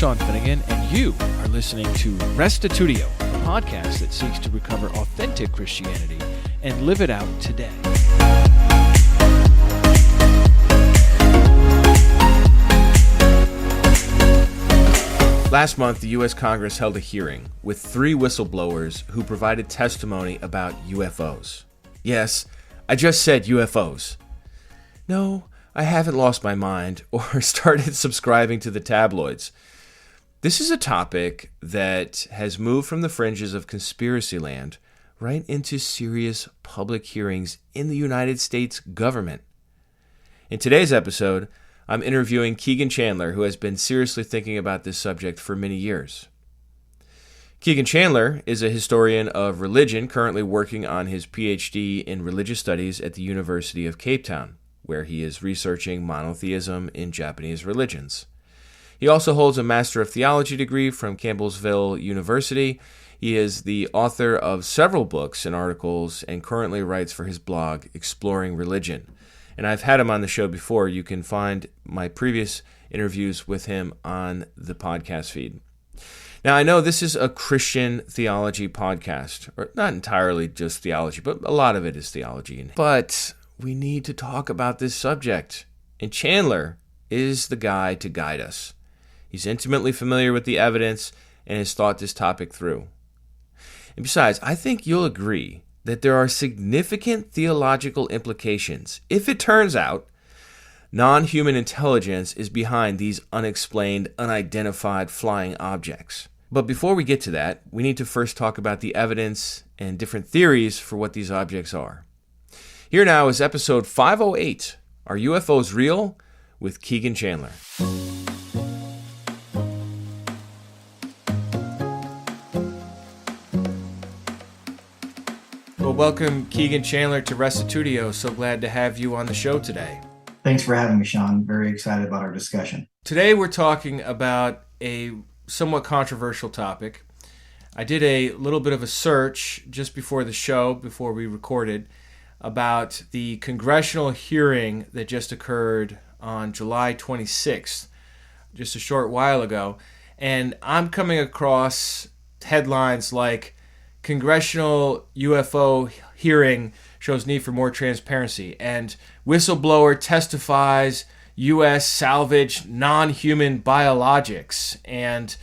Sean Finnegan, and you are listening to Restitutio, a podcast that seeks to recover authentic Christianity and live it out today. Last month, the U.S. Congress held a hearing with 3 whistleblowers who provided testimony about UFOs. Yes, I just said UFOs. No, I haven't lost my mind or started subscribing to the tabloids. This is a topic that has moved from the fringes of conspiracy land right into serious public hearings in the United States government. In today's episode, I'm interviewing Kegan Chandler, who has been seriously thinking about this subject for many years. Kegan Chandler is a historian of religion currently working on his Ph.D. in religious studies at the University of Cape Town, where he is researching monotheism in Japanese religions. He also holds a Master of Theology degree from Campbellsville University. He is the author of several books and articles and currently writes for his blog, Exploring Religion. And I've had him on the show before. You can find my previous interviews with him on the podcast feed. Now, I know this is a Christian theology podcast, or not entirely just theology, but a lot of it is theology. But we need to talk about this subject, and Chandler is the guy to guide us. He's intimately familiar with the evidence and has thought this topic through. And besides, I think you'll agree that there are significant theological implications if it turns out non-human intelligence is behind these unexplained, unidentified flying objects. But before we get to that, we need to first talk about the evidence and different theories for what these objects are. Here now is episode 508, Are UFOs Real? With Kegan Chandler. Well, welcome Kegan Chandler to Restitutio. So glad to have you on the show today. Thanks for having me, Sean. Very excited about our discussion. Today we're talking about a somewhat controversial topic. I did a little bit of a search just before the show, before we recorded, about the congressional hearing that just occurred on July 26th, just a short while ago. And I'm coming across headlines like Congressional UFO hearing shows need for more transparency, and whistleblower testifies U.S. salvaged non-human biologics. And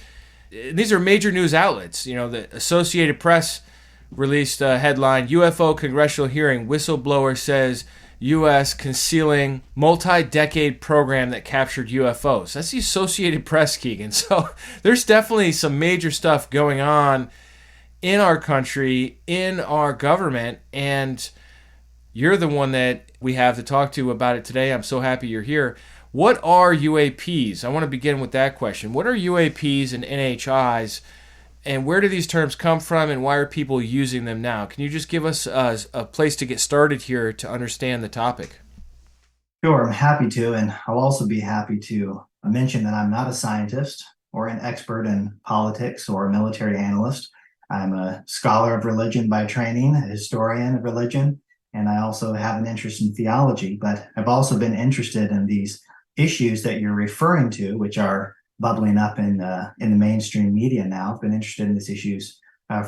these are major news outlets. You know, the Associated Press released a headline, UFO congressional hearing, whistleblower says U.S. concealing multi-decade program that captured UFOs. That's the Associated Press, Kegan. So there's definitely some major stuff going on in our country, in our government, and you're the one that we have to talk to about it today. I'm so happy you're here. What are UAPs? I want to begin with that question. What are UAPs and NHIs? And where do these terms come from, and why are people using them now? Can you just give us a place to get started here to understand the topic? Sure, I'm happy to, and I'll also be happy to mention that I'm not a scientist or an expert in politics or a military analyst. I'm a scholar of religion by training, a historian of religion, and I also have an interest in theology, but I've also been interested in these issues that you're referring to, which are bubbling up in the mainstream media now. I've been interested in these issues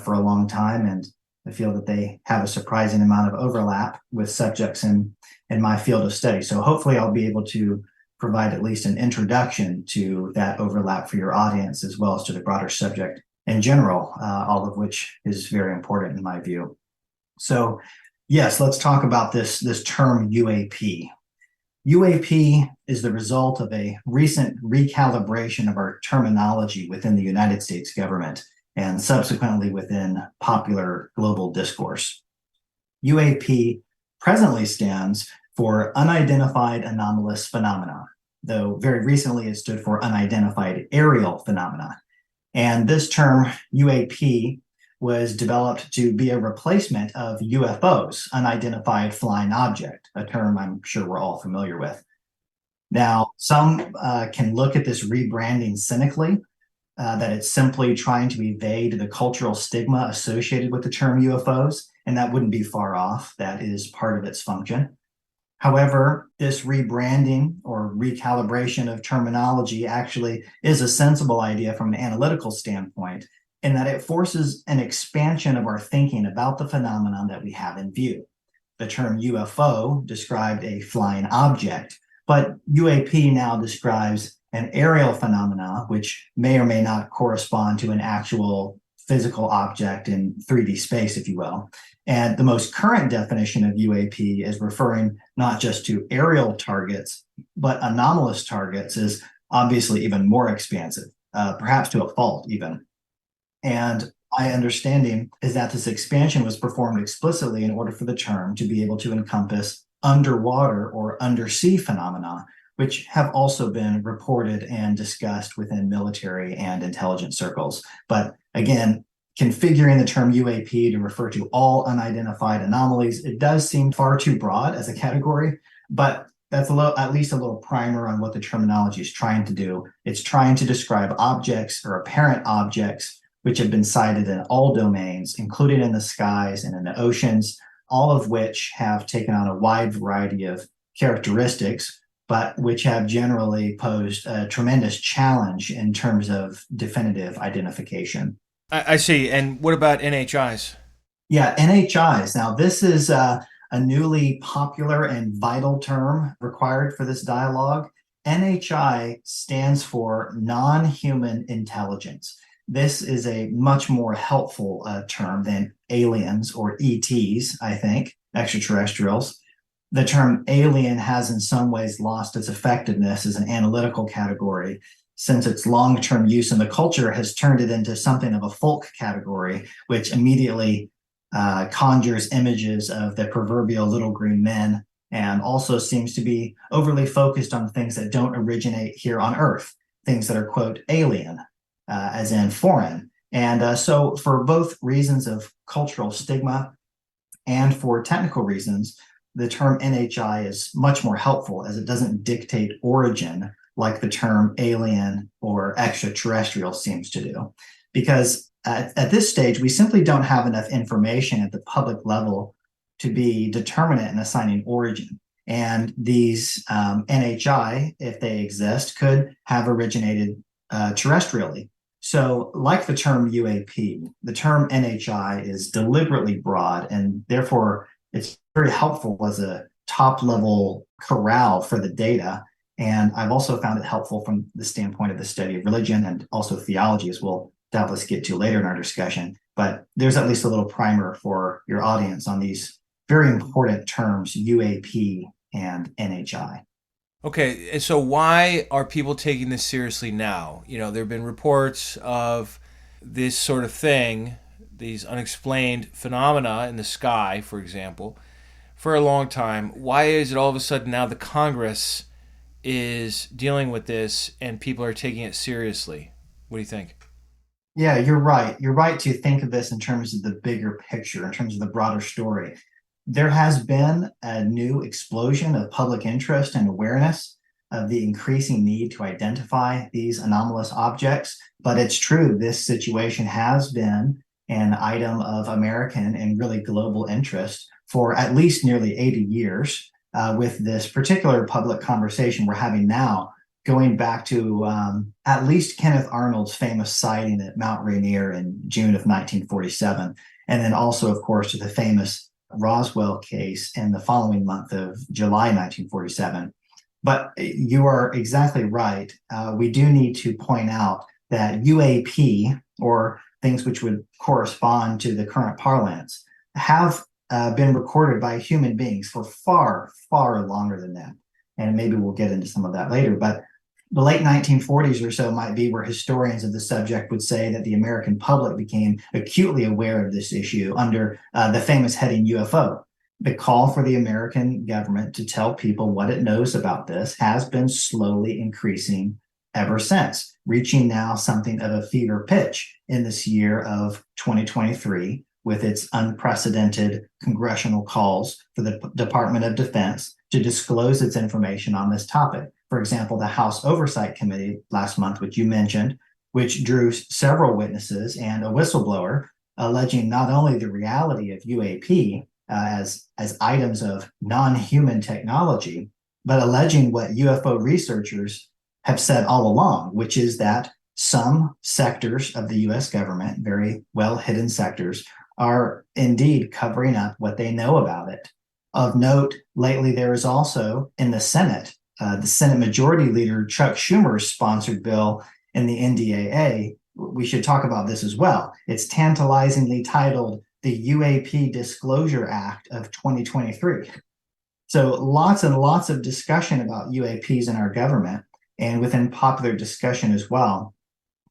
for a long time, and I feel that they have a surprising amount of overlap with subjects in my field of study. So hopefully I'll be able to provide at least an introduction to that overlap for your audience, as well as to the broader subject in general, all of which is very important in my view. So yes, let's talk about this term UAP. UAP is the result of a recent recalibration of our terminology within the United States government and subsequently within popular global discourse. UAP presently stands for Unidentified Anomalous Phenomena, though very recently it stood for Unidentified Aerial Phenomena. And this term UAP was developed to be a replacement of UFOs, unidentified flying object, a term I'm sure we're all familiar with. Now, some can look at this rebranding cynically, that it's simply trying to evade the cultural stigma associated with the term UFOs, and that wouldn't be far off. That is part of its function. However, this rebranding or recalibration of terminology actually is a sensible idea from an analytical standpoint, in that it forces an expansion of our thinking about the phenomenon that we have in view. The term UFO described a flying object, but UAP now describes an aerial phenomena, which may or may not correspond to an actual physical object in 3D space, if you will. And the most current definition of UAP is referring not just to aerial targets, but anomalous targets is obviously even more expansive, perhaps to a fault even. And my understanding is that this expansion was performed explicitly in order for the term to be able to encompass underwater or undersea phenomena, which have also been reported and discussed within military and intelligence circles. But again, configuring the term UAP to refer to all unidentified anomalies, it does seem far too broad as a category, but that's at least a little primer on what the terminology is trying to do. It's trying to describe objects or apparent objects which have been sighted in all domains, including in the skies and in the oceans, all of which have taken on a wide variety of characteristics, but which have generally posed a tremendous challenge in terms of definitive identification. I see. And what about NHIs? Yeah, NHIs. Now, this is a newly popular and vital term required for this dialogue. NHI stands for non-human intelligence. This is a much more helpful term than aliens or ETs, I think, extraterrestrials. The term alien has in some ways lost its effectiveness as an analytical category, since its long-term use in the culture has turned it into something of a folk category, which immediately conjures images of the proverbial little green men, and also seems to be overly focused on things that don't originate here on Earth, things that are, quote, alien, as in foreign. And so for both reasons of cultural stigma and for technical reasons, the term NHI is much more helpful, as it doesn't dictate origin like the term alien or extraterrestrial seems to do. Because at this stage, we simply don't have enough information at the public level to be determinate in assigning origin. And these NHI, if they exist, could have originated terrestrially. So like the term UAP, the term NHI is deliberately broad, and therefore it's very helpful as a top-level corral for the data. And I've also found it helpful from the standpoint of the study of religion and also theology, as we'll doubtless get to later in our discussion. But there's at least a little primer for your audience on these very important terms, UAP and NHI. Okay, and so why are people taking this seriously now? You know, there have been reports of this sort of thing, these unexplained phenomena in the sky, for example, for a long time. Why is it all of a sudden now the Congress is dealing with this and people are taking it seriously? What do you think? Yeah, you're right. You're right to think of this in terms of the bigger picture, in terms of the broader story. There has been a new explosion of public interest and awareness of the increasing need to identify these anomalous objects. But it's true, this situation has been an item of American and really global interest for at least nearly 80 years, with this particular public conversation we're having now going back to at least Kenneth Arnold's famous sighting at Mount Rainier in June of 1947, and then also, of course, to the famous Roswell case in the following month of July 1947. But you are exactly right. We do need to point out that UAP, or things which would correspond to the current parlance, have been recorded by human beings for far, far longer than that. And maybe we'll get into some of that later. But the late 1940s or so might be where historians of the subject would say that the American public became acutely aware of this issue under the famous heading UFO. The call for the American government to tell people what it knows about this has been slowly increasing ever since, reaching now something of a fever pitch in this year of 2023 with its unprecedented congressional calls for the Department of Defense to disclose its information on this topic. For example, the House Oversight Committee last month, which you mentioned, which drew several witnesses and a whistleblower alleging not only the reality of UAP, as items of non-human technology, but alleging what UFO researchers have said all along, which is that some sectors of the US government, very well hidden sectors, are indeed covering up what they know about it. Of note, lately there is also in the Senate Majority Leader Chuck Schumer's sponsored bill in the NDAA. We should talk about this as well. It's tantalizingly titled the UAP Disclosure Act of 2023. So lots and lots of discussion about UAPs in our government and within popular discussion as well.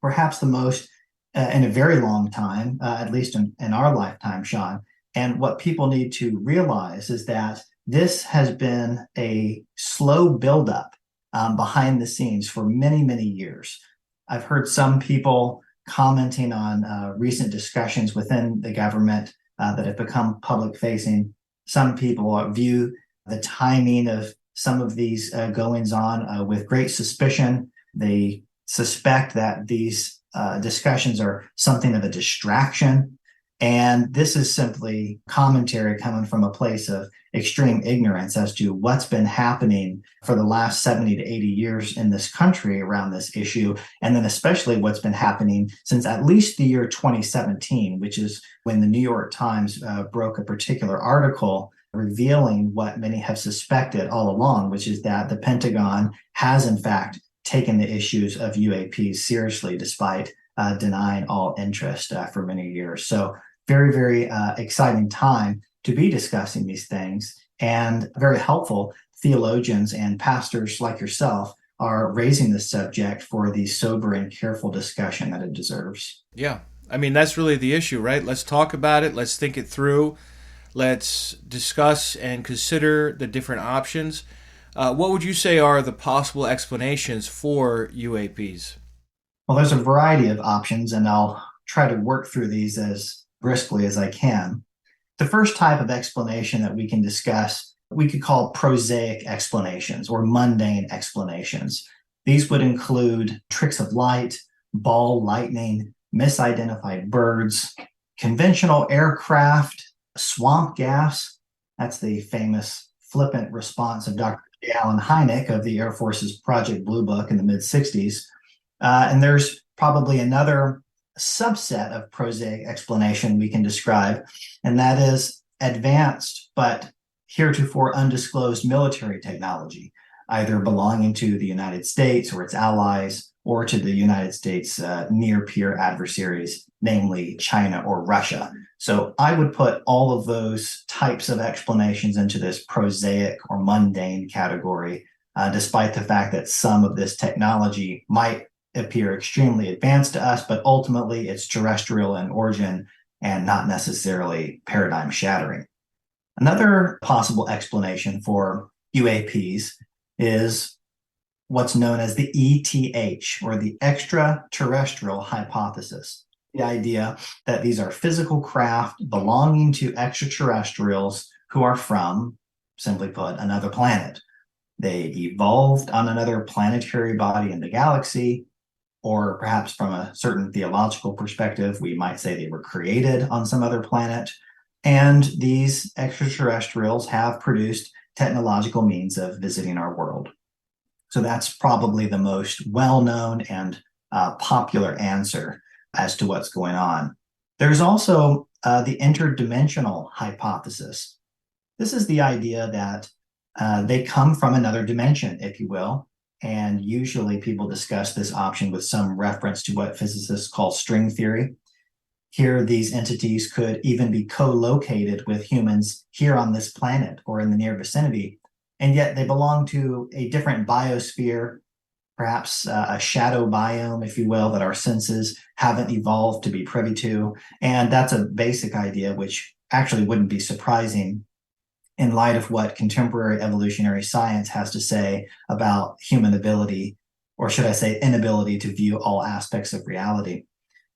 Perhaps the most in a very long time, at least in our lifetime, Sean. And what people need to realize is that this has been a slow buildup behind the scenes for many, many years. I've heard some people commenting on recent discussions within the government that have become public facing. Some people view the timing of some of these goings on with great suspicion. They suspect that these discussions are something of a distraction. And this is simply commentary coming from a place of extreme ignorance as to what's been happening for the last 70 to 80 years in this country around this issue. And then especially what's been happening since at least the year 2017, which is when the New York Times broke a particular article revealing what many have suspected all along, which is that the Pentagon has in fact taken the issues of UAPs seriously, despite denying all interest for many years. So very, very exciting time to be discussing these things, and very helpful theologians and pastors like yourself are raising this subject for the sober and careful discussion that it deserves. Yeah. I mean, that's really the issue, right? Let's talk about it. Let's think it through. Let's discuss and consider the different options. What would you say are the possible explanations for UAPs? Well, there's a variety of options, and I'll try to work through these as briskly as I can. The first type of explanation that we can discuss, we could call prosaic explanations or mundane explanations. These would include tricks of light, ball lightning, misidentified birds, conventional aircraft, swamp gas. That's the famous flippant response of Dr. Alan Hynek of the Air Force's Project Blue Book in the mid-60s. And there's probably another subset of prosaic explanation we can describe, and that is advanced but heretofore undisclosed military technology, either belonging to the United States or its allies, or to the United States' near-peer adversaries, namely China or Russia. So I would put all of those types of explanations into this prosaic or mundane category, despite the fact that some of this technology might appear extremely advanced to us, but ultimately it's terrestrial in origin and not necessarily paradigm shattering. Another possible explanation for UAPs is what's known as the ETH, or the extraterrestrial hypothesis. The idea that these are physical craft belonging to extraterrestrials who are from, simply put, another planet. They evolved on another planetary body in the galaxy, or perhaps from a certain theological perspective, we might say they were created on some other planet. And these extraterrestrials have produced technological means of visiting our world. So that's probably the most well-known and popular answer as to what's going on. There's also the interdimensional hypothesis. This is the idea that they come from another dimension, if you will. And usually people discuss this option with some reference to what physicists call string theory. Here, these entities could even be co-located with humans here on this planet or in the near vicinity, and yet they belong to a different biosphere, perhaps a shadow biome, if you will, that our senses haven't evolved to be privy to. And that's a basic idea, which actually wouldn't be surprising in light of what contemporary evolutionary science has to say about human ability, or should I say inability, to view all aspects of reality.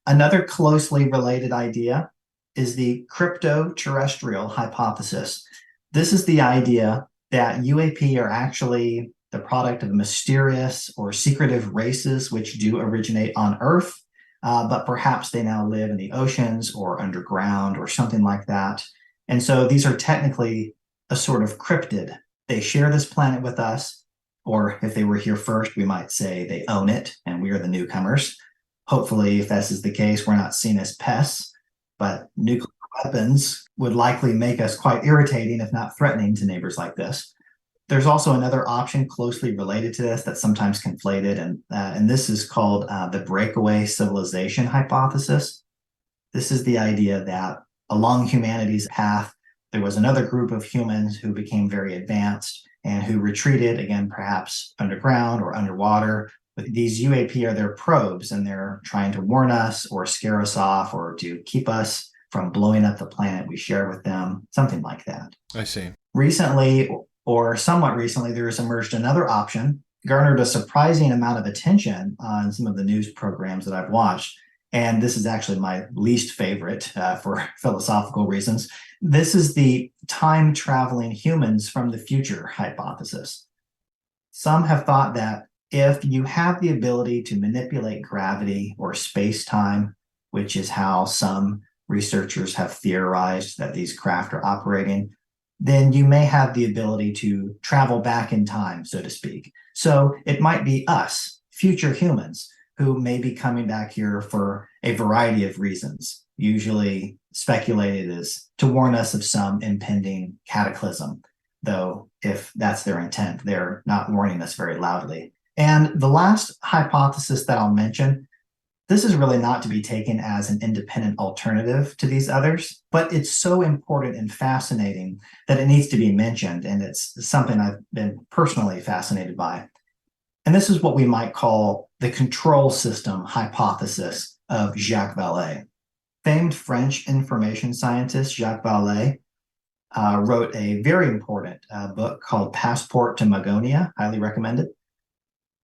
Another closely related idea is the crypto-terrestrial hypothesis. This is the idea that UAP are actually the product of mysterious or secretive races which do originate on Earth, but perhaps they now live in the oceans or underground or something like that. And so these are technically a sort of cryptid. They share this planet with us, or if they were here first, we might say they own it and we are the newcomers. Hopefully, if this is the case, we're not seen as pests, but nuclear weapons would likely make us quite irritating, if not threatening, to neighbors like this. There's also another option closely related to this that's sometimes conflated, and this is called the breakaway civilization hypothesis. This is the idea that along humanity's path, there was another group of humans who became very advanced and who retreated, again, perhaps underground or underwater. But these UAP are their probes, and they're trying to warn us or scare us off or to keep us from blowing up the planet we share with them, something like that. I see. Recently, or somewhat recently, there has emerged another option, garnered a surprising amount of attention on some of the news programs that I've watched. And this is actually my least favorite for philosophical reasons. This is the time-traveling humans from the future hypothesis. Some have thought that if you have the ability to manipulate gravity or space-time, which is how some researchers have theorized that these craft are operating, then you may have the ability to travel back in time, so to speak. So it might be us, future humans, who may be coming back here for a variety of reasons, usually speculated as to warn us of some impending cataclysm, though if that's their intent, they're not warning us very loudly. And the last hypothesis that I'll mention, this is really not to be taken as an independent alternative to these others, but it's so important and fascinating that it needs to be mentioned, and it's something I've been personally fascinated by. And this is what we might call the control system hypothesis of Jacques Vallée. Famed French information scientist Jacques Vallée wrote a very important book called Passport to Magonia, highly recommended.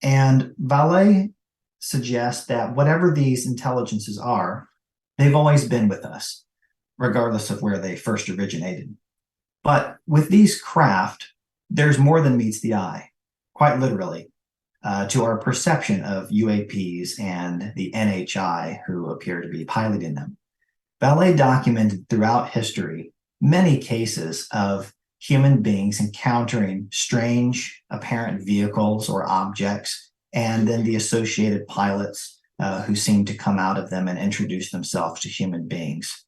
And Vallée suggests that whatever these intelligences are, they've always been with us, regardless of where they first originated. But with these craft, there's more than meets the eye, quite literally, to our perception of UAPs and the NHI who appear to be piloting them. Vallée documented throughout history many cases of human beings encountering strange apparent vehicles or objects, and then the associated pilots who seem to come out of them and introduce themselves to human beings.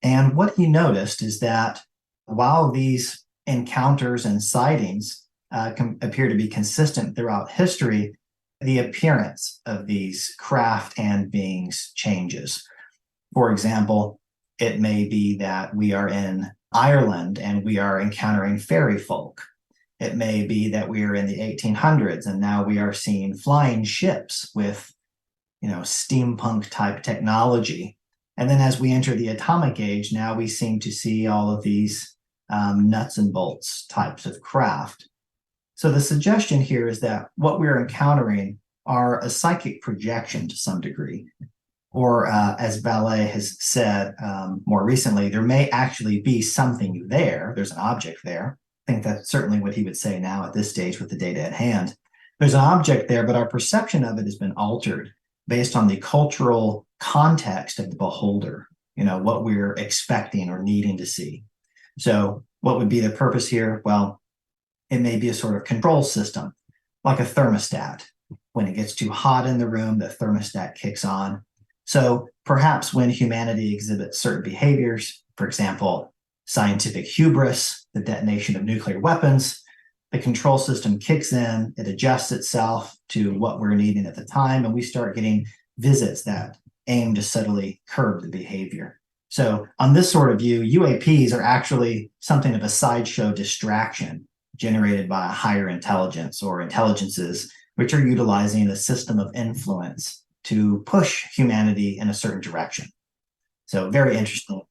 And what he noticed is that while these encounters and sightings appear to be consistent throughout history, the appearance of these craft and beings changes. For example, it may be that we are in Ireland and we are encountering fairy folk. It may be that we are in the 1800s and now we are seeing flying ships with, steampunk type technology. And then as we enter the atomic age, now we seem to see all of these nuts and bolts types of craft. So the suggestion here is that what we're encountering are a psychic projection to some degree. Or as Vallée has said more recently, there may actually be something there. There's an object there. I think that's certainly what he would say now at this stage with the data at hand. There's an object there, but our perception of it has been altered based on the cultural context of the beholder, what we're expecting or needing to see. So what would be the purpose here? Well, it may be a sort of control system, like a thermostat. When it gets too hot in the room, the thermostat kicks on. So perhaps when humanity exhibits certain behaviors, for example, scientific hubris, the detonation of nuclear weapons, the control system kicks in, it adjusts itself to what we're needing at the time, and we start getting visits that aim to subtly curb the behavior. So on this sort of view, UAPs are actually something of a sideshow distraction generated by a higher intelligence or intelligences, which are utilizing a system of influence to push humanity in a certain direction. So very interesting.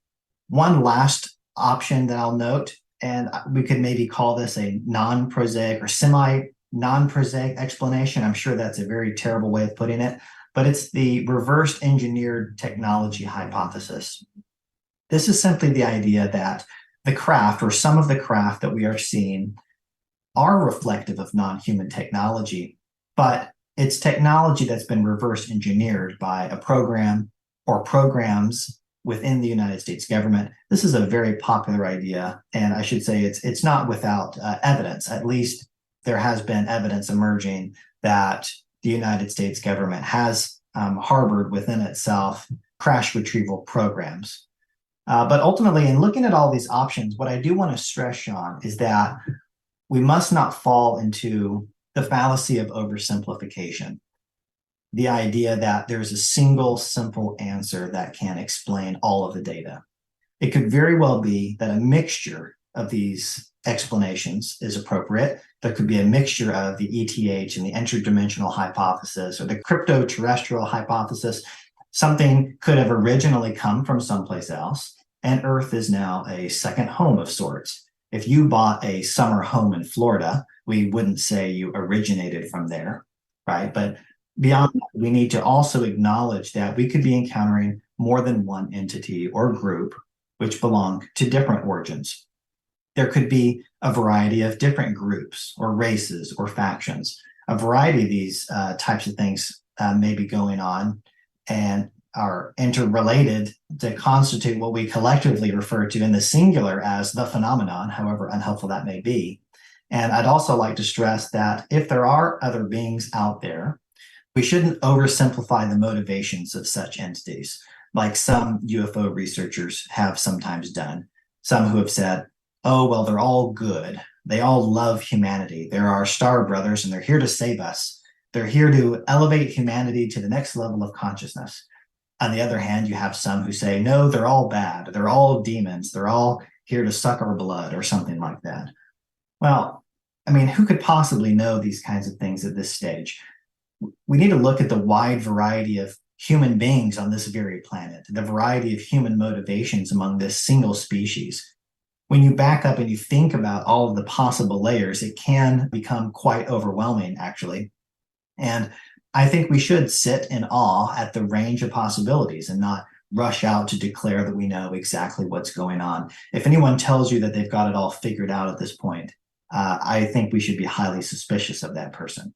One last option that I'll note, and we could maybe call this a non-prosaic or semi-non-prosaic explanation. I'm sure that's a very terrible way of putting it, but it's the reverse engineered technology hypothesis. This is simply the idea that the craft or some of the craft that we are seeing are reflective of non-human technology, but it's technology that's been reverse engineered by a program or programs within the United States government. This is a very popular idea, and I should say it's not without evidence. At least there has been evidence emerging that the United States government has harbored within itself crash retrieval programs. But ultimately, in looking at all these options, what I do want to stress, Sean, is that we must not fall into the fallacy of oversimplification. The idea that there's a single simple answer that can explain all of the data. It could very well be that a mixture of these explanations is appropriate. There could be a mixture of the ETH and the interdimensional hypothesis or the crypto-terrestrial hypothesis. Something could have originally come from someplace else, and Earth is now a second home of sorts. If you bought a summer home in Florida, we wouldn't say you originated from there, right? But beyond that, we need to also acknowledge that we could be encountering more than one entity or group which belong to different origins. There could be a variety of different groups or races or factions. A variety of these types of things may be going on and are interrelated to constitute what we collectively refer to in the singular as the phenomenon, however unhelpful that may be. And I'd also like to stress that if there are other beings out there, we shouldn't oversimplify the motivations of such entities, like some UFO researchers have sometimes done. Some who have said, oh, well, they're all good. They all love humanity. They're our star brothers, and they're here to save us. They're here to elevate humanity to the next level of consciousness. On the other hand, you have some who say, no, they're all bad. They're all demons. They're all here to suck our blood or something like that. Well, I mean, who could possibly know these kinds of things at this stage? We need to look at the wide variety of human beings on this very planet, the variety of human motivations among this single species. When you back up and you think about all of the possible layers, it can become quite overwhelming, actually. And I think we should sit in awe at the range of possibilities and not rush out to declare that we know exactly what's going on. If anyone tells you that they've got it all figured out at this point, I think we should be highly suspicious of that person.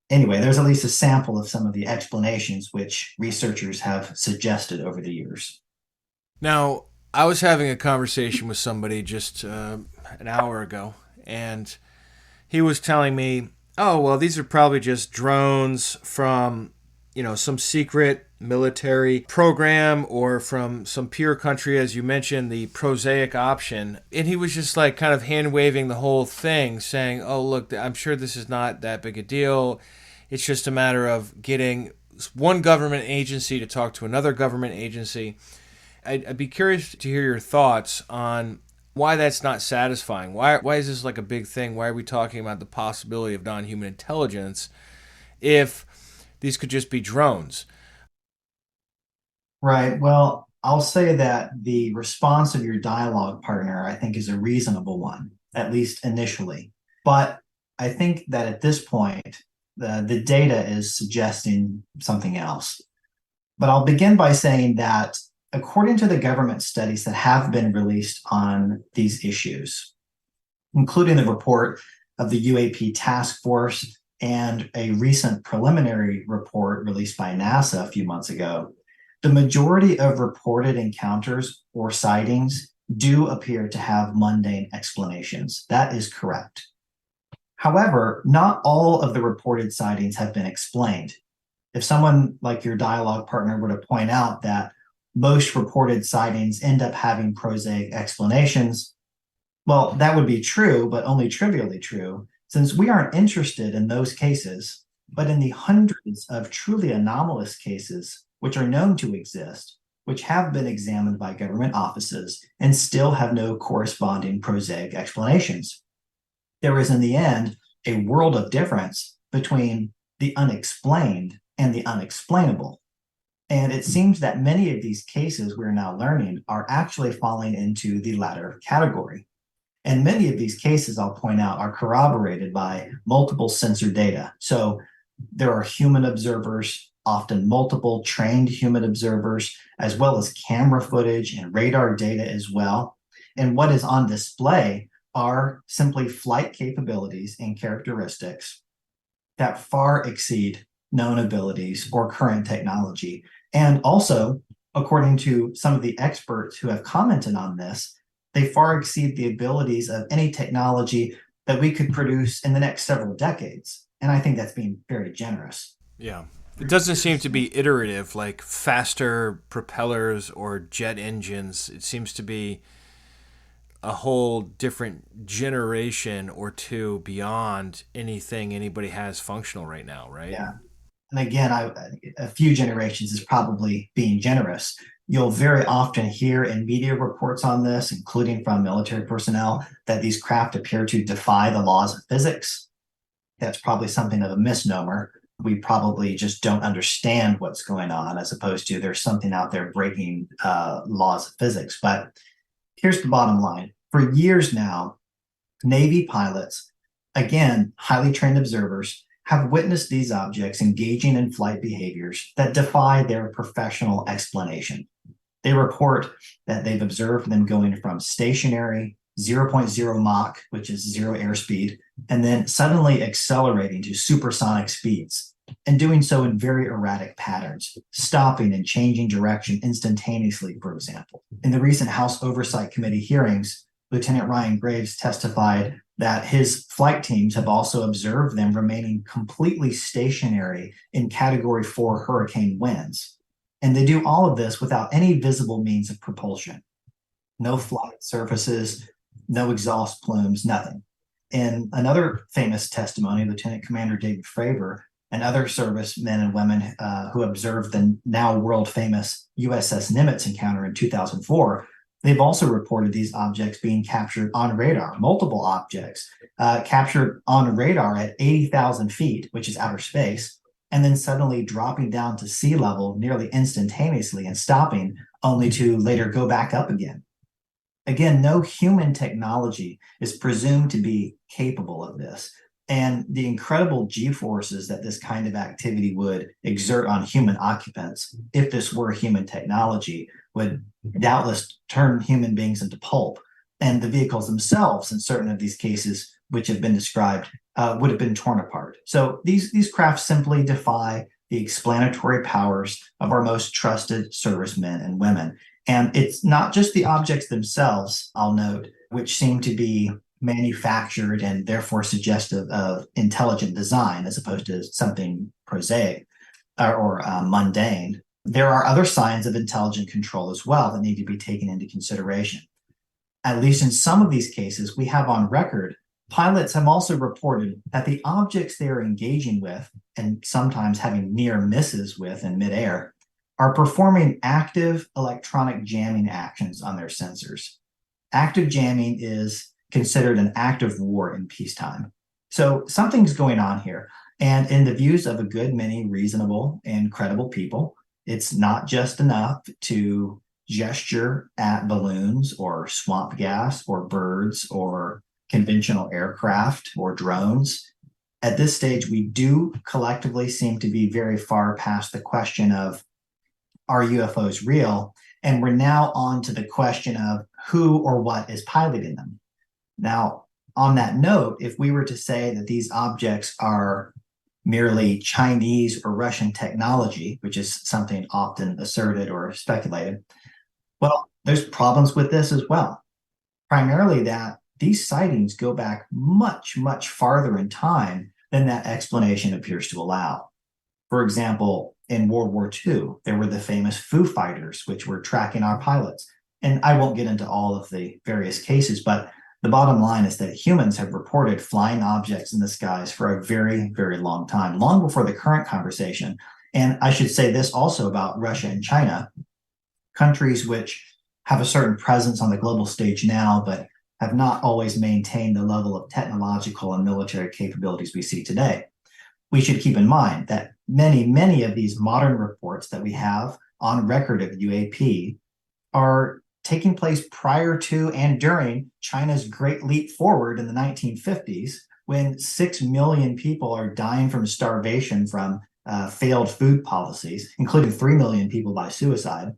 Anyway, there's at least a sample of some of the explanations which researchers have suggested over the years. Now, I was having a conversation with somebody just an hour ago, and he was telling me, oh, well, these are probably just drones from, some secret military program or from some pure country, as you mentioned, the prosaic option. And he was just like kind of hand-waving the whole thing, saying, oh, look, I'm sure this is not that big a deal. It's just a matter of getting one government agency to talk to another government agency. I'd be curious to hear your thoughts on why that's not satisfying. Why is this like a big thing? Why are we talking about the possibility of non-human intelligence if these could just be drones? Right. Well, I'll say that the response of your dialogue partner, I think, is a reasonable one, at least initially. But I think that at this point, the data is suggesting something else. But I'll begin by saying that according to the government studies that have been released on these issues, including the report of the UAP task force and a recent preliminary report released by NASA a few months ago, the majority of reported encounters or sightings do appear to have mundane explanations. That is correct. However, not all of the reported sightings have been explained. If someone like your dialogue partner were to point out that most reported sightings end up having prosaic explanations, well, that would be true, but only trivially true, since we aren't interested in those cases, but in the hundreds of truly anomalous cases which are known to exist, which have been examined by government offices and still have no corresponding prosaic explanations. There is, in the end, a world of difference between the unexplained and the unexplainable. And it seems that many of these cases we're now learning are actually falling into the latter category. And many of these cases, I'll point out, are corroborated by multiple sensor data. So there are human observers, often multiple trained human observers, as well as camera footage and radar data as well. And what is on display are simply flight capabilities and characteristics that far exceed known abilities or current technology, and also according to some of the experts who have commented on this, they far exceed the abilities of any technology that we could produce in the next several decades. And I think that's being very generous. Yeah. It doesn't seem to be iterative, like faster propellers or jet engines. It seems to be a whole different generation or two beyond anything anybody has functional right now, right? Yeah. And again, a few generations is probably being generous. You'll very often hear in media reports on this, including from military personnel, that these craft appear to defy the laws of physics. That's probably something of a misnomer. We probably just don't understand what's going on, as opposed to there's something out there breaking laws of physics. But here's the bottom line. For years now, Navy pilots, again, highly trained observers, have witnessed these objects engaging in flight behaviors that defy their professional explanation. They report that they've observed them going from stationary 0.0 Mach, which is zero airspeed, and then suddenly accelerating to supersonic speeds, and doing so in very erratic patterns, stopping and changing direction instantaneously, for example. In the recent House Oversight Committee hearings, Lieutenant Ryan Graves testified that his flight teams have also observed them remaining completely stationary in Category 4 hurricane winds. And they do all of this without any visible means of propulsion. No flight surfaces, no exhaust plumes, nothing. In another famous testimony, Lieutenant Commander David Fravor and other servicemen and women who observed the now world-famous USS Nimitz encounter in 2004, they've also reported these objects being captured on radar, multiple objects captured on radar at 80,000 feet, which is outer space, and then suddenly dropping down to sea level nearly instantaneously and stopping only to later go back up again. Again, no human technology is presumed to be capable of this. And the incredible G-forces that this kind of activity would exert on human occupants, if this were human technology, would doubtless turn human beings into pulp. And the vehicles themselves, in certain of these cases, which have been described, would have been torn apart. So these crafts simply defy the explanatory powers of our most trusted servicemen and women. And it's not just the objects themselves, I'll note, which seem to be manufactured and therefore suggestive of intelligent design as opposed to something prosaic or mundane. There are other signs of intelligent control as well that need to be taken into consideration. At least in some of these cases, we have on record, pilots have also reported that the objects they are engaging with, and sometimes having near misses with in midair, are performing active electronic jamming actions on their sensors. Active jamming is considered an act of war in peacetime. So something's going on here. And in the views of a good many reasonable and credible people, it's not just enough to gesture at balloons or swamp gas or birds or conventional aircraft or drones. At this stage, we do collectively seem to be very far past the question of, are UFOs real? And we're now on to the question of who or what is piloting them. Now, on that note, if we were to say that these objects are merely Chinese or Russian technology, which is something often asserted or speculated, well, there's problems with this as well. Primarily that these sightings go back much, much farther in time than that explanation appears to allow. For example, in World War II, there were the famous Foo Fighters, which were tracking our pilots. And I won't get into all of the various cases, but the bottom line is that humans have reported flying objects in the skies for a very, very long time, long before the current conversation. And I should say this also about Russia and China, countries which have a certain presence on the global stage now, but have not always maintained the level of technological and military capabilities we see today. We should keep in mind that many of these modern reports that we have on record of UAP are taking place prior to and during China's great leap forward in the 1950s, when 6 million people are dying from starvation from failed food policies, including 3 million people by suicide.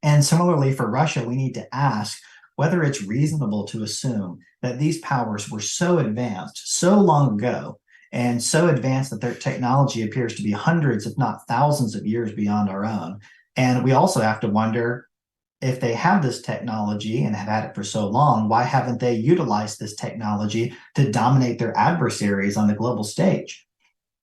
And similarly for Russia, we need to ask whether it's reasonable to assume that these powers were so advanced so long ago, and so advanced that their technology appears to be hundreds, if not thousands of years beyond our own, And we also have to wonder, if they have this technology and have had it for so long, why haven't they utilized this technology to dominate their adversaries on the global stage?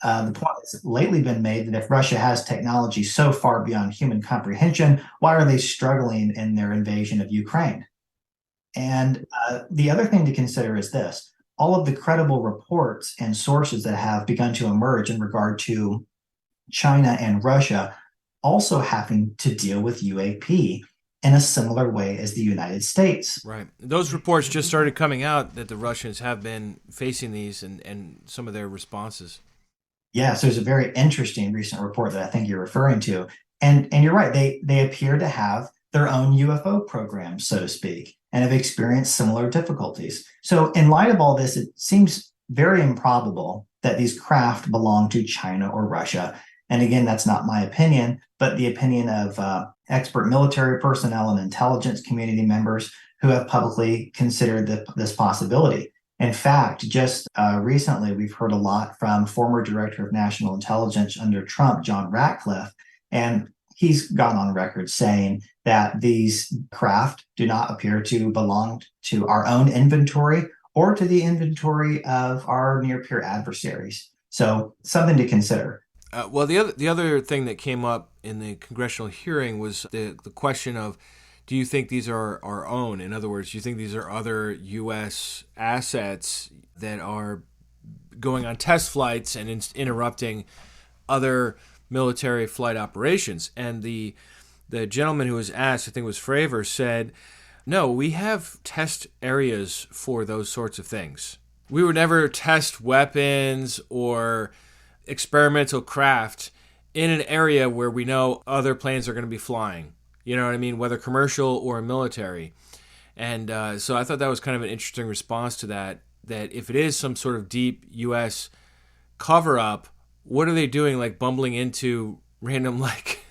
The point has lately been made that if Russia has technology so far beyond human comprehension, why are they struggling in their invasion of Ukraine? And the other thing to consider is this: all of the credible reports and sources that have begun to emerge in regard to China and Russia also having to deal with UAP in a similar way as the United States. Right. Those reports just started coming out that the Russians have been facing these and some of their responses. Yes, there's a very interesting recent report that I think you're referring to. And you're right, they appear to have their own UFO program, so to speak, and have experienced similar difficulties. So in light of all this, it seems very improbable that these craft belong to China or Russia. And again, that's not my opinion, but the opinion of expert military personnel and intelligence community members who have publicly considered this possibility. In fact, just recently, we've heard a lot from former Director of National Intelligence under Trump, John Ratcliffe, and he's gone on record saying that these craft do not appear to belong to our own inventory or to the inventory of our near-peer adversaries. So something to consider. Well, the other thing that came up in the congressional hearing was the question of, do you think these are our own? In other words, do you think these are other U.S. assets that are going on test flights and interrupting other military flight operations? And the gentleman who was asked, I think it was Fravor, said, no, we have test areas for those sorts of things. We would never test weapons or experimental craft in an area where we know other planes are going to be flying. You know what I mean? Whether commercial or military. And so I thought that was kind of an interesting response to that if it is some sort of deep U.S. cover-up, what are they doing, like bumbling into random like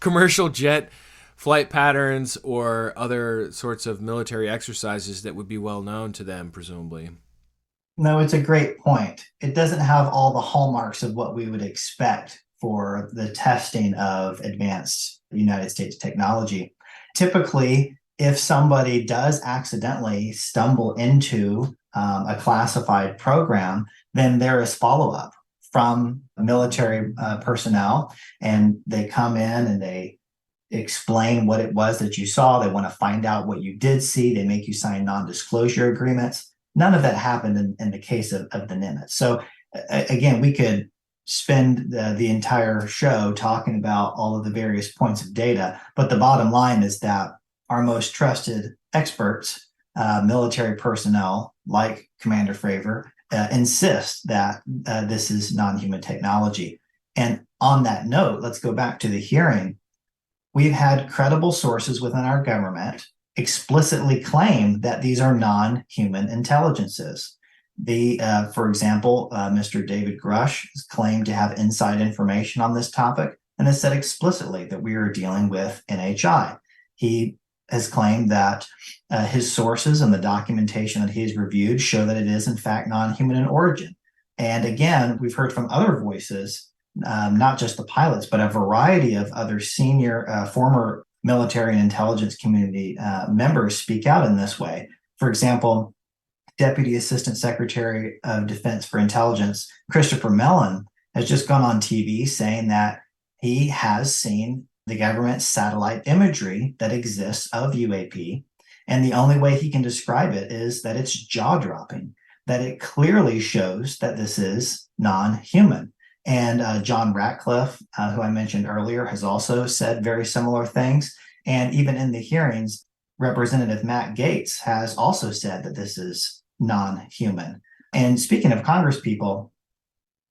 commercial jet flight patterns or other sorts of military exercises that would be well known to them, presumably? No, it's a great point. It doesn't have all the hallmarks of what we would expect for the testing of advanced United States technology. Typically, if somebody does accidentally stumble into a classified program, then there is follow-up from military personnel, and they come in and they explain what it was that you saw. They want to find out what you did see. They make you sign non-disclosure agreements. None of that happened in the case of the Nimitz. So again, we could spend the entire show talking about all of the various points of data, but the bottom line is that our most trusted experts, military personnel like Commander Fravor, insist that this is non-human technology. And on that note, let's go back to the hearing. We've had credible sources within our government explicitly claim that these are non-human intelligences. For example, Mr. David Grush has claimed to have inside information on this topic and has said explicitly that we are dealing with NHI. He has claimed that his sources and the documentation that he's reviewed show that it is in fact non-human in origin. And again, we've heard from other voices, not just the pilots, but a variety of other senior former military and intelligence community members speak out in this way. For example, Deputy Assistant Secretary of Defense for Intelligence, Christopher Mellon, has just gone on TV saying that he has seen the government satellite imagery that exists of UAP, and the only way he can describe it is that it's jaw-dropping, that it clearly shows that this is non-human. And John Ratcliffe, who I mentioned earlier, has also said very similar things. And even in the hearings, Representative Matt Gaetz has also said that this is non-human. And speaking of Congress people,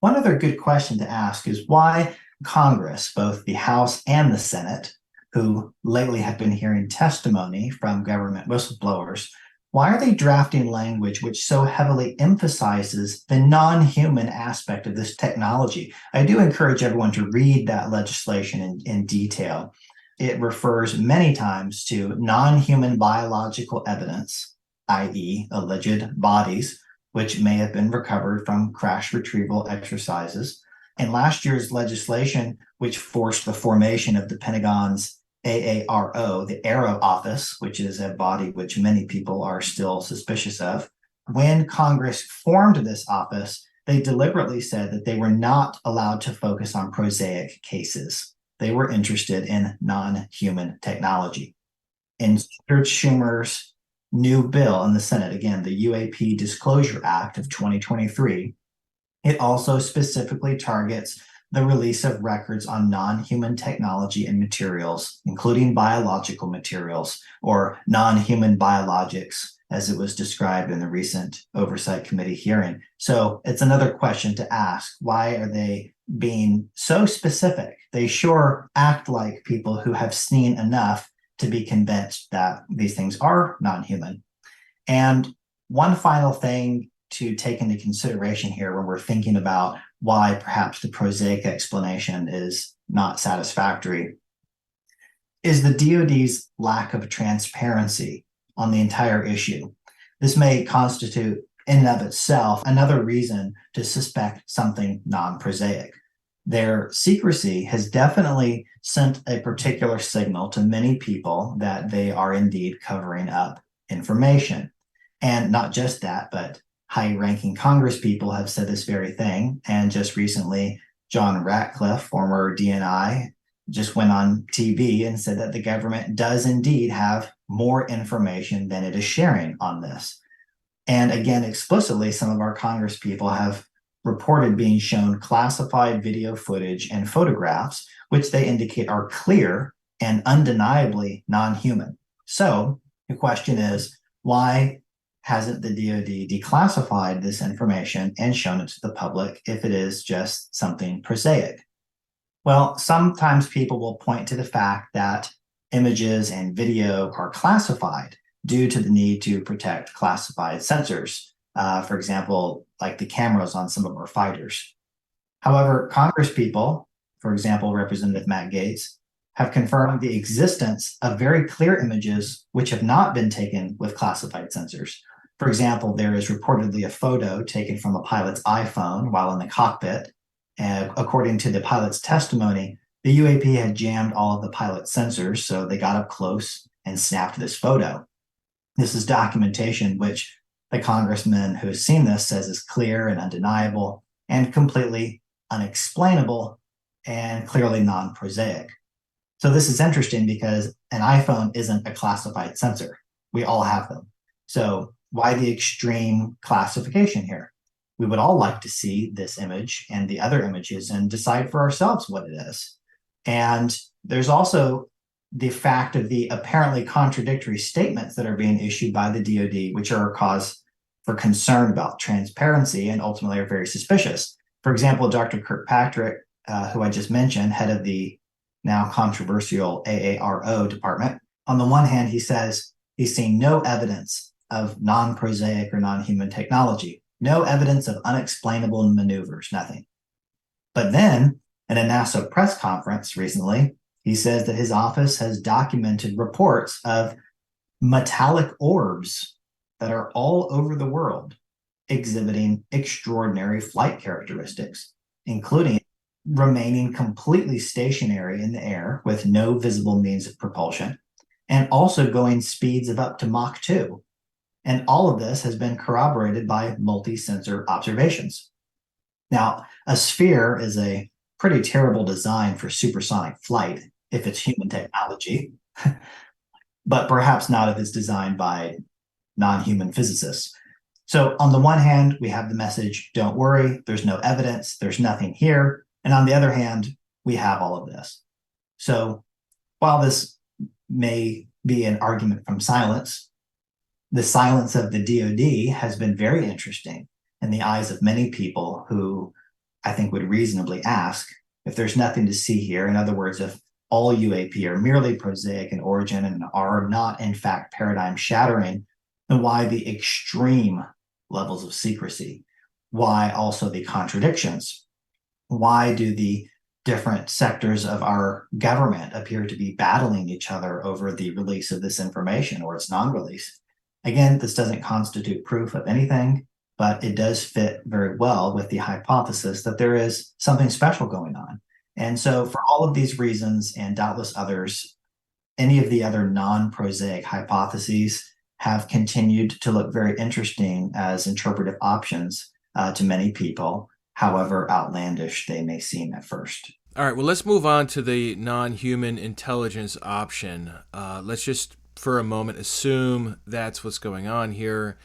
one other good question to ask is why Congress, both the House and the Senate, who lately have been hearing testimony from government whistleblowers, why are they drafting language which so heavily emphasizes the non-human aspect of this technology? I do encourage everyone to read that legislation in detail. It refers many times to non-human biological evidence, i.e. alleged bodies, which may have been recovered from crash retrieval exercises, And last year's legislation, which forced the formation of the Pentagon's AARO, the Aero Office, which is a body which many people are still suspicious of, when Congress formed this office, they deliberately said that they were not allowed to focus on prosaic cases. They were interested in non-human technology. In Senator Schumer's new bill in the Senate, again, the UAP Disclosure Act of 2023, it also specifically targets the release of records on non-human technology and materials, including biological materials or non-human biologics, as it was described in the recent Oversight Committee hearing. So it's another question to ask. Why are they being so specific? They sure act like people who have seen enough to be convinced that these things are non-human. And one final thing to take into consideration here when we're thinking about why perhaps the prosaic explanation is not satisfactory is the DoD's lack of transparency on the entire issue. This may constitute in and of itself another reason to suspect something non-prosaic. Their secrecy has definitely sent a particular signal to many people that they are indeed covering up information. And not just that, but high-ranking Congress people have said this very thing. And just recently, John Ratcliffe, former DNI, just went on TV and said that the government does indeed have more information than it is sharing on this. And again, explicitly, some of our Congress people have reported being shown classified video footage and photographs, which they indicate are clear and undeniably non-human. So the question is, why hasn't the DoD declassified this information and shown it to the public if it is just something prosaic? Well, sometimes people will point to the fact that images and video are classified due to the need to protect classified sensors. For example, like the cameras on some of our fighters. However, Congress people, for example, Representative Matt Gaetz, have confirmed the existence of very clear images which have not been taken with classified sensors. For example, there is reportedly a photo taken from a pilot's iPhone while in the cockpit. And according to the pilot's testimony, the UAP had jammed all of the pilot's sensors, so they got up close and snapped this photo. This is documentation which the congressman who has seen this says is clear and undeniable and completely unexplainable and clearly non-prosaic. So this is interesting because an iPhone isn't a classified sensor. We all have them. So why the extreme classification here? We would all like to see this image and the other images and decide for ourselves what it is. And there's also the fact of the apparently contradictory statements that are being issued by the DoD, which are a cause for concern about transparency and ultimately are very suspicious. For example, Dr. Kirkpatrick, who I just mentioned, head of the now controversial AARO department, on the one hand, he says he's seen no evidence of non-prosaic or non-human technology, no evidence of unexplainable maneuvers, nothing. But then, at a NASA press conference recently, he says that his office has documented reports of metallic orbs that are all over the world exhibiting extraordinary flight characteristics, including remaining completely stationary in the air with no visible means of propulsion, and also going speeds of up to Mach 2. And all of this has been corroborated by multi-sensor observations. Now, a sphere is a pretty terrible design for supersonic flight if it's human technology, but perhaps not if it's designed by non-human physicists. So on the one hand, we have the message, don't worry, there's no evidence, there's nothing here. And on the other hand, we have all of this. So while this may be an argument from silence, the silence of the DoD has been very interesting in the eyes of many people who I think would reasonably ask if there's nothing to see here. In other words, if all UAP are merely prosaic in origin and are not in fact paradigm shattering, then why the extreme levels of secrecy? Why also the contradictions? Why do the different sectors of our government appear to be battling each other over the release of this information or its non-release? Again, this doesn't constitute proof of anything. but it does fit very well with the hypothesis that there is something special going on. And so, for all of these reasons, and doubtless others, any of the other non-prosaic hypotheses have continued to look very interesting as interpretive options to many people, however outlandish they may seem at first. All right, well, let's move on to the non-human intelligence option. Let's just, for a moment, assume that's what's going on here.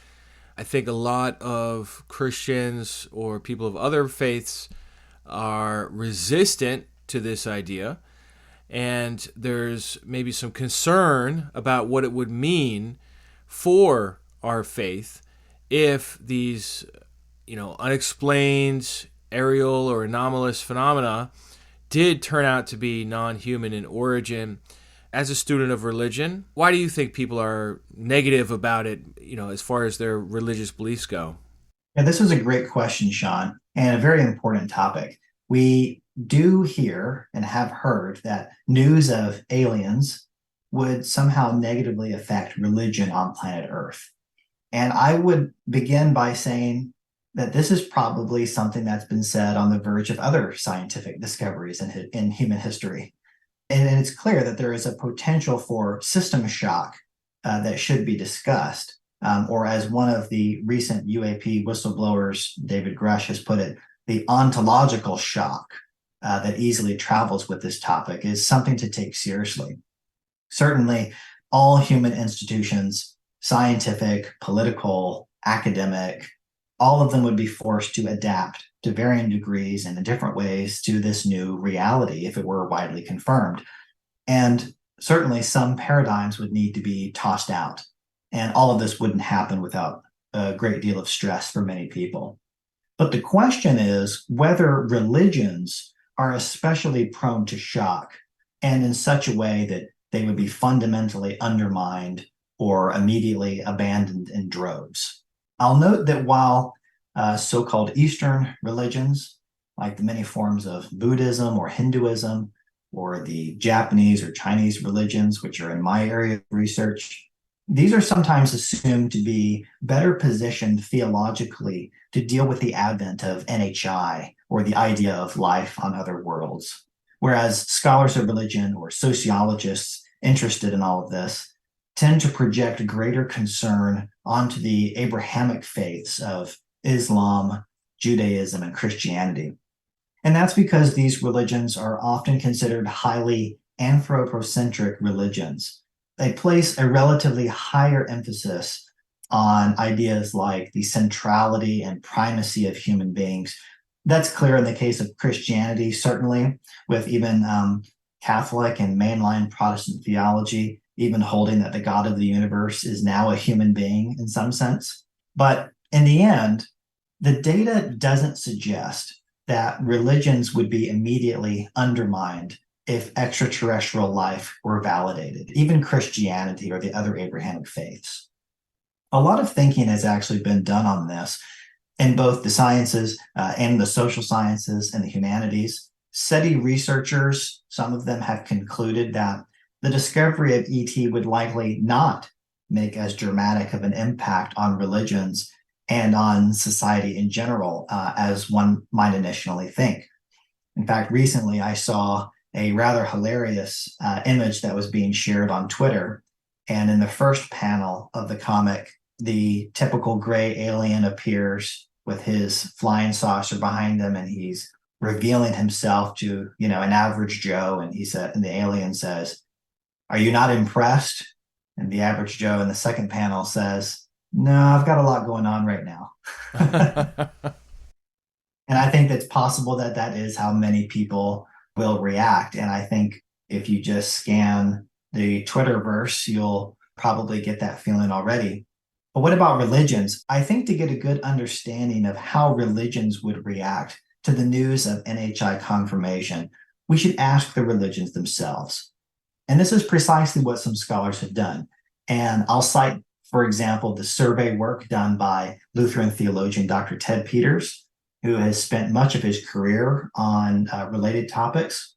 I think a lot of Christians or people of other faiths are resistant to this idea, and there's maybe some concern about what it would mean for our faith if these, unexplained aerial or anomalous phenomena did turn out to be non-human in origin. As a student of religion, why do you think people are negative about it, as far as their religious beliefs go? Yeah, this was a great question, Sean, and a very important topic. We do hear and have heard that news of aliens would somehow negatively affect religion on planet Earth. And I would begin by saying that this is probably something that's been said on the verge of other scientific discoveries in human history. And it's clear that there is a potential for system shock that should be discussed. Or as one of the recent UAP whistleblowers, David Grush, has put it, the ontological shock that easily travels with this topic is something to take seriously. Certainly, all human institutions, scientific, political, academic, all of them would be forced to adapt to varying degrees and in different ways to this new reality if it were widely confirmed. And certainly some paradigms would need to be tossed out. And all of this wouldn't happen without a great deal of stress for many people. But the question is whether religions are especially prone to shock, and in such a way that they would be fundamentally undermined or immediately abandoned in droves. I'll note that while so-called Eastern religions, like the many forms of Buddhism or Hinduism, or the Japanese or Chinese religions, which are in my area of research, these are sometimes assumed to be better positioned theologically to deal with the advent of NHI, or the idea of life on other worlds. Whereas scholars of religion or sociologists interested in all of this tend to project greater concern onto the Abrahamic faiths of Islam, Judaism, and Christianity. And that's because these religions are often considered highly anthropocentric religions. They place a relatively higher emphasis on ideas like the centrality and primacy of human beings. That's clear in the case of Christianity, certainly, with even Catholic and mainline Protestant theology even holding that the God of the universe is now a human being in some sense. But in the end, the data doesn't suggest that religions would be immediately undermined if extraterrestrial life were validated, even Christianity or the other Abrahamic faiths. A lot of thinking has actually been done on this in both the sciences and the social sciences and the humanities. SETI researchers, some of them have concluded that the discovery of ET would likely not make as dramatic of an impact on religions and on society in general as one might initially think. In fact, recently I saw a rather hilarious image that was being shared on Twitter. And in the first panel of the comic, the typical gray alien appears with his flying saucer behind him, and he's revealing himself to, an average Joe. And and the alien says, "Are you not impressed?" And the average Joe in the second panel says, "No, I've got a lot going on right now." And I think it's possible that that is how many people will react. And I think if you just scan the Twitterverse, you'll probably get that feeling already. But what about religions? I think to get a good understanding of how religions would react to the news of NHI confirmation, we should ask the religions themselves. And this is precisely what some scholars have done. And I'll cite, for example, the survey work done by Lutheran theologian Dr. Ted Peters, who has spent much of his career on related topics.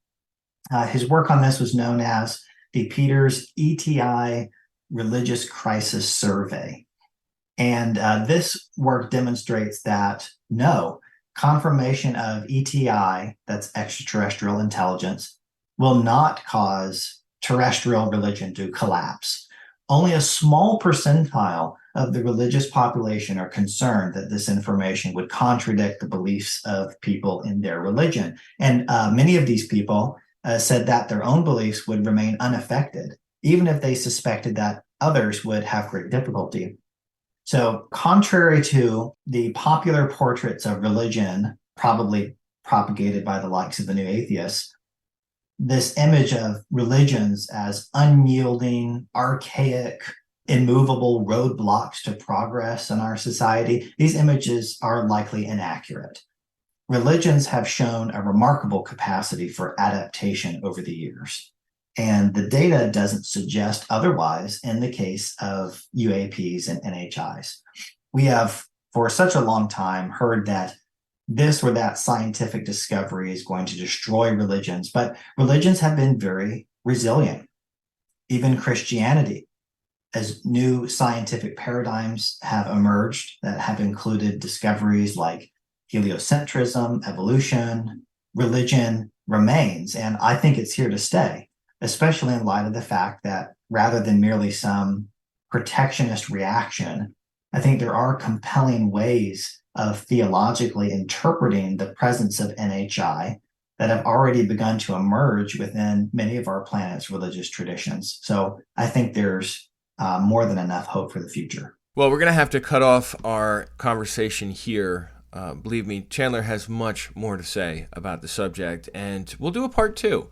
His work on this was known as the Peters ETI Religious Crisis Survey. And this work demonstrates that no, confirmation of ETI, that's extraterrestrial intelligence, will not cause terrestrial religion to collapse. Only a small percentile of the religious population are concerned that this information would contradict the beliefs of people in their religion. And many of these people said that their own beliefs would remain unaffected, even if they suspected that others would have great difficulty. So, contrary to the popular portraits of religion, probably propagated by the likes of the New Atheists, this image of religions as unyielding, archaic, immovable roadblocks to progress in our society, these images are likely inaccurate. Religions have shown a remarkable capacity for adaptation over the years. And the data doesn't suggest otherwise in the case of UAPs and NHIs. We have, for such a long time, heard that this or that scientific discovery is going to destroy religions, but religions have been very resilient. Even Christianity, as new scientific paradigms have emerged that have included discoveries like heliocentrism, evolution, religion remains. And I think it's here to stay, especially in light of the fact that rather than merely some protectionist reaction, I think there are compelling ways of theologically interpreting the presence of NHI that have already begun to emerge within many of our planet's religious traditions. So I think there's more than enough hope for the future. Well, we're going to have to cut off our conversation here. Believe me, Chandler has much more to say about the subject, and we'll do a part 2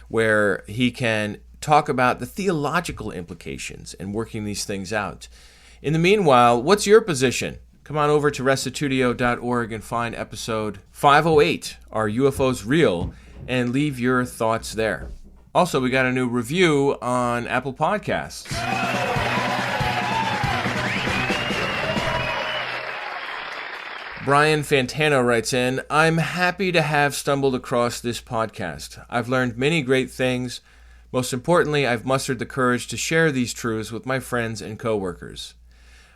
where he can talk about the theological implications and working these things out. In the meanwhile, what's your position? Come on over to restitutio.org and find episode 508, Are UFOs Real? And leave your thoughts there. Also, we got a new review on Apple Podcasts. Brian Fantano writes in, I'm happy to have stumbled across this podcast. I've learned many great things. Most importantly, I've mustered the courage to share these truths with my friends and coworkers.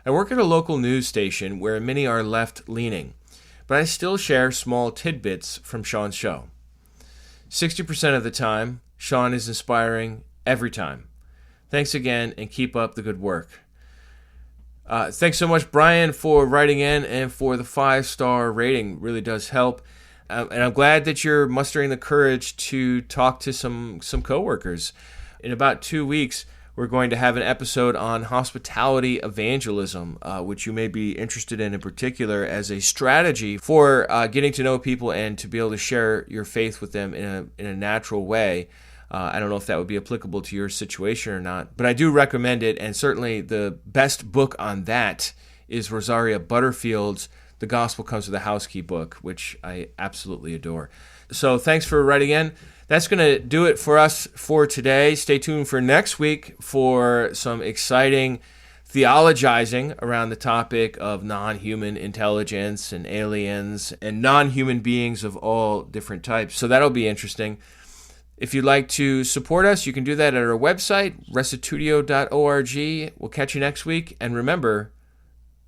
I work at a local news station where many are left-leaning, but I still share small tidbits from Sean's show. 60% of the time, Sean is inspiring every time. Thanks again, and keep up the good work. Thanks so much, Brian, for writing in and for the 5-star rating. Really does help. And I'm glad that you're mustering the courage to talk to some coworkers. In about 2 weeks, we're going to have an episode on hospitality evangelism, which you may be interested in particular as a strategy for getting to know people and to be able to share your faith with them in a natural way. I don't know if that would be applicable to your situation or not, but I do recommend it, and certainly the best book on that is Rosaria Butterfield's The Gospel Comes with a House Key book, which I absolutely adore. So thanks for writing in. That's going to do it for us for today. Stay tuned for next week for some exciting theologizing around the topic of non-human intelligence and aliens and non-human beings of all different types. So that'll be interesting. If you'd like to support us, you can do that at our website, restitutio.org. We'll catch you next week. And remember,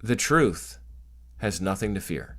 the truth has nothing to fear.